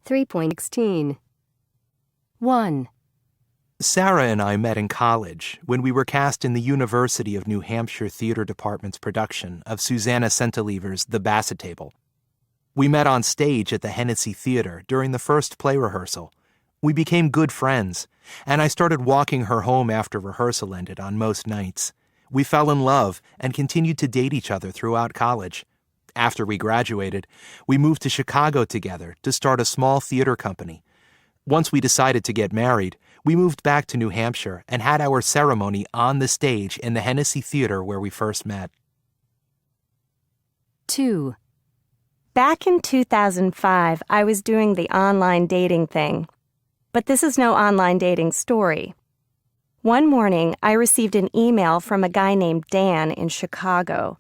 3.16. 1. Sarah and I met in college when we were cast in the University of New Hampshire Theater Department's production of Susanna Centeliever's The Basset Table. We met on stage at the Hennessy Theater during the first play rehearsal. We became good friends, and I started walking her home after rehearsal ended on most nights. We fell in love and continued to date each other throughout college. After we graduated, we moved to Chicago together to start a small theater company. Once we decided to get married, we moved back to New Hampshire and had our ceremony on the stage in the Hennessy Theater where we first met. 2. Back in 2005, I was doing the online dating thing. But this is no online dating story. One morning, I received an email from a guy named Dan in Chicago.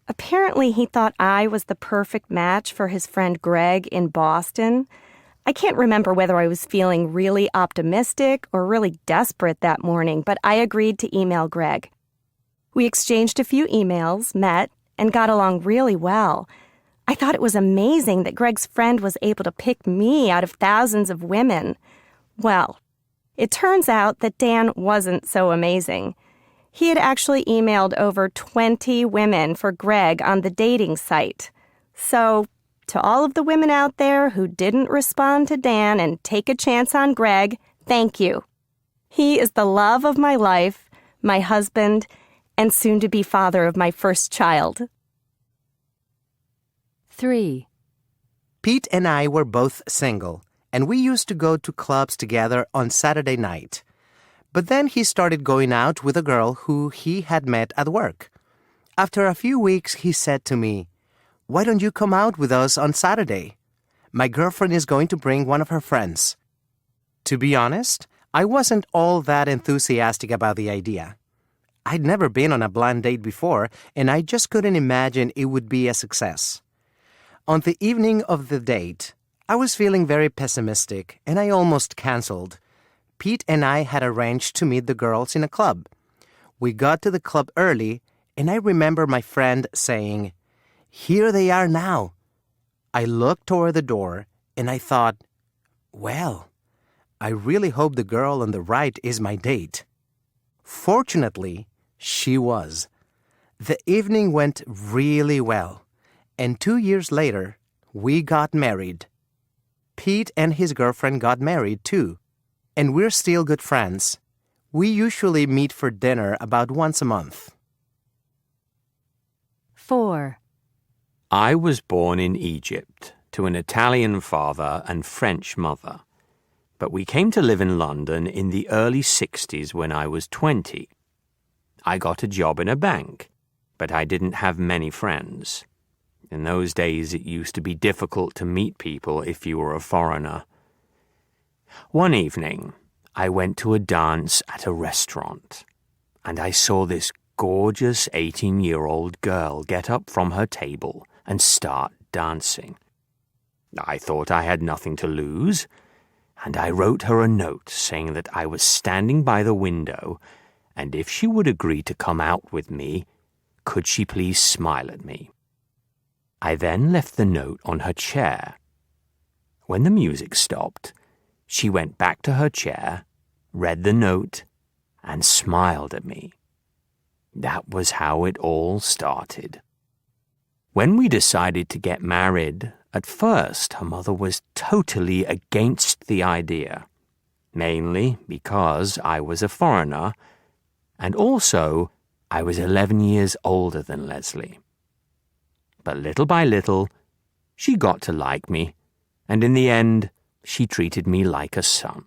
Apparently, he thought I was the perfect match for his friend Greg in Boston. I can't remember whether I was feeling really optimistic or really desperate that morning, but I agreed to email Greg. We exchanged a few emails, met, and got along really well. I thought it was amazing that Greg's friend was able to pick me out of thousands of women. Well, it turns out that Dan wasn't so amazing. He had actually emailed over 20 women for Greg on the dating site. So, to all of the women out there who didn't respond to Dan and take a chance on Greg, thank you. He is the love of my life, my husband, and soon-to-be father of my first child. 3. Pete and I were both single, and we used to go to clubs together on Saturday night. But then he started going out with a girl who he had met at work. After a few weeks, he said to me, "Why don't you come out with us on Saturday? My girlfriend is going to bring one of her friends." To be honest, I wasn't all that enthusiastic about the idea. I'd never been on a blind date before, and I just couldn't imagine it would be a success. On the evening of the date, I was feeling very pessimistic, and I almost canceled. Pete and I had arranged to meet the girls in a club. We got to the club early, and I remember my friend saying, "Here they are now." I looked toward the door, and I thought, well, I really hope the girl on the right is my date. Fortunately, she was. The evening went really well, and 2 years later, we got married. Pete and his girlfriend got married too, and we're still good friends. We usually meet for dinner about once a month. 4. I was born in Egypt to an Italian father and French mother, but we came to live in London in the early 60s when I was 20. I got a job in a bank, but I didn't have many friends. In those days, it used to be difficult to meet people if you were a foreigner. One evening, I went to a dance at a restaurant, and I saw this gorgeous 18-year-old girl get up from her table and start dancing. I thought I had nothing to lose, and I wrote her a note saying that I was standing by the window, and if she would agree to come out with me, could she please smile at me? I then left the note on her chair. When the music stopped, she went back to her chair, read the note, and smiled at me. That was how it all started. When we decided to get married, at first her mother was totally against the idea, mainly because I was a foreigner, and also I was 11 years older than Leslie. But little by little, she got to like me, and in the end, she treated me like a son.